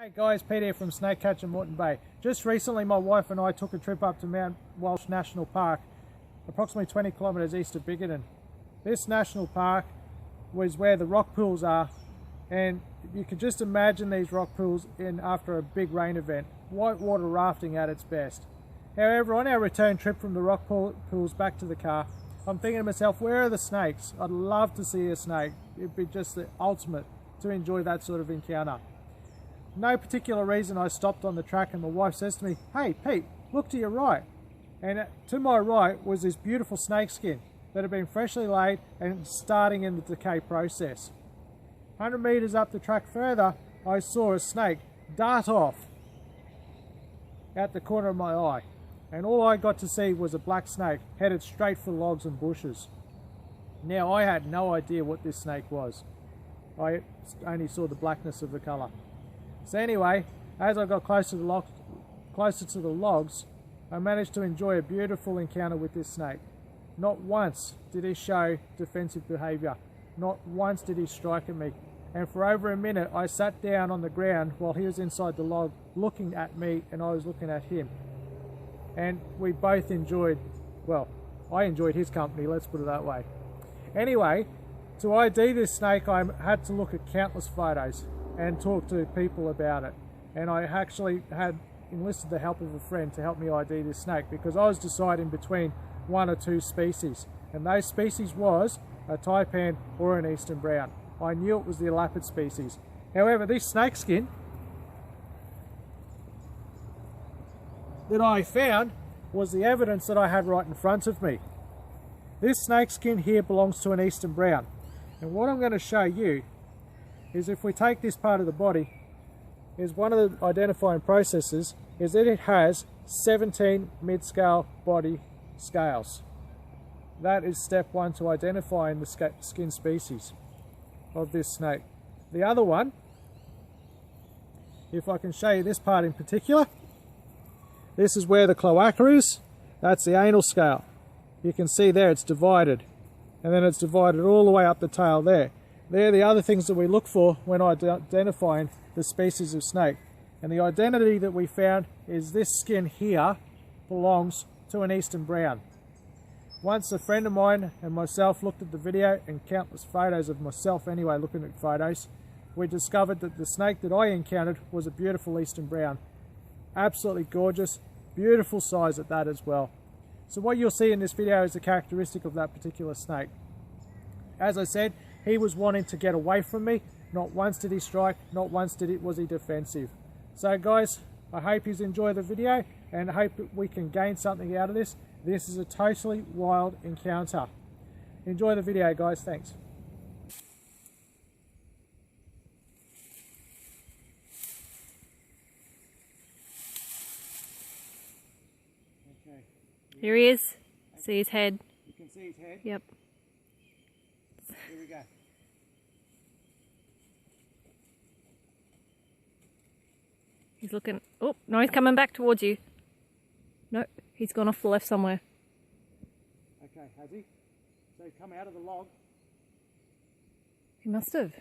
Hey guys, Pete here from Snake Catcher Moreton Bay. Just recently my wife and I took a trip up to Mount Walsh National Park, approximately 20 kilometres east of Bickerton. This national park was where the rock pools are, and you can just imagine these rock pools after a big rain event. Whitewater rafting at its best. However, on our return trip from the rock pools back to the car, I'm thinking to myself, where are the snakes? I'd love to see a snake. It'd be just the ultimate to enjoy that sort of encounter. No particular reason I stopped on the track, and my wife says to me, "Hey Pete, look to your right." And to my right was this beautiful snake skin that had been freshly laid and starting in the decay process. 100 metres up the track further, I saw a snake dart off out the corner of my eye, and all I got to see was a black snake headed straight for logs and bushes. Now, I had no idea what this snake was. I only saw the blackness of the colour. So anyway, as I got closer to the logs, I managed to enjoy a beautiful encounter with this snake. Not once did he show defensive behaviour. Not once did he strike at me. And for over a minute, I sat down on the ground while he was inside the log looking at me, and I was looking at him. And we both enjoyed, well, I enjoyed his company, let's put it that way. Anyway, to ID this snake, I had to look at countless photos and talk to people about it. And I actually had enlisted the help of a friend to help me ID this snake, because I was deciding between one or two species. And those species was a taipan or an eastern brown. I knew it was the elapid species. However, this snake skin that I found was the evidence that I had right in front of me. This snake skin here belongs to an eastern brown. And what I'm going to show you is, if we take this part of the body, is one of the identifying processes is that it has 17 mid-scale body scales. That is step one to identifying the skin species of this snake. The other one, if I can show you this part in particular, this is where the cloaca is. That's the anal scale. You can see there it's divided, and then it's divided all the way up the tail there. They're the other things that we look for when identifying the species of snake. And the identity that we found is this skin here belongs to an eastern brown. Once a friend of mine and myself looked at the video, and countless photos of myself anyway looking at photos, we discovered that the snake that I encountered was a beautiful eastern brown. Absolutely gorgeous, beautiful size at that as well. So what you'll see in this video is a characteristic of that particular snake. As I said, he was wanting to get away from me. Not once did he strike, not once was he defensive. So guys, I hope you enjoy the video, and I hope we can gain something out of this. This is a totally wild encounter. Enjoy the video guys, thanks. Okay. Here he is. See his head. You can see his head? Yep. Here we go. He's looking. Oh, no, he's coming back towards you. No, he's gone off the left somewhere. Okay, has he? So he's come out of the log. He must have.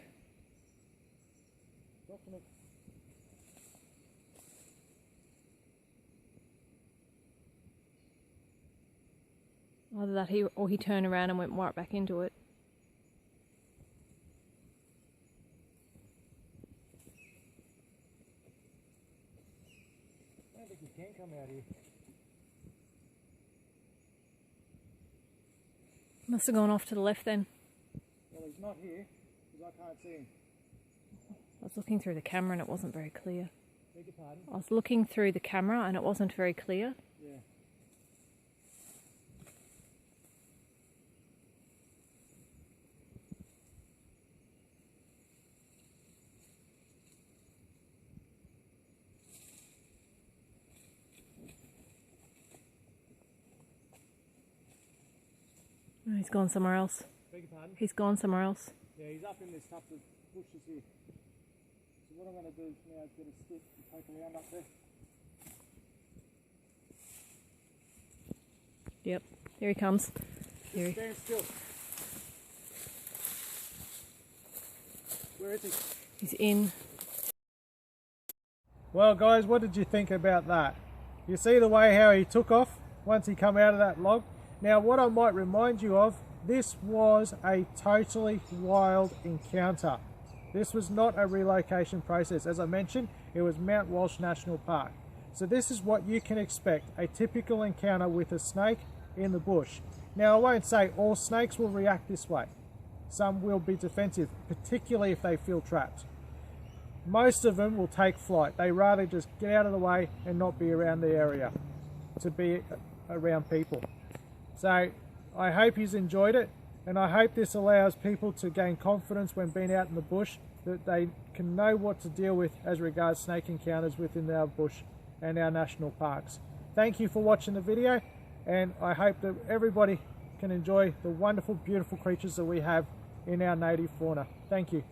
Either that or he turned around and went right back into it. I don't think he can come out here. Must have gone off to the left then. Well, he's not here because I can't see him. I was looking through the camera and it wasn't very clear. Beg your pardon? I was looking through the camera and it wasn't very clear. Yeah. No, he's gone somewhere else. Beg your pardon? He's gone somewhere else. Yeah, he's up in this tuft of bushes here. So what I'm going to do now is get a stick and poke around up there. Yep, here he comes. Here Stand still. Where is he? He's in. Well guys, what did you think about that? You see the way how he took off once he come out of that log? Now what I might remind you of, this was a totally wild encounter. This was not a relocation process. As I mentioned, it was Mount Walsh National Park. So this is what you can expect, a typical encounter with a snake in the bush. Now I won't say all snakes will react this way. Some will be defensive, particularly if they feel trapped. Most of them will take flight. They rather just get out of the way and not be around the area, to be around people. So I hope you've enjoyed it, and I hope this allows people to gain confidence when being out in the bush, that they can know what to deal with as regards snake encounters within our bush and our national parks. Thank you for watching the video, and I hope that everybody can enjoy the wonderful, beautiful creatures that we have in our native fauna. Thank you.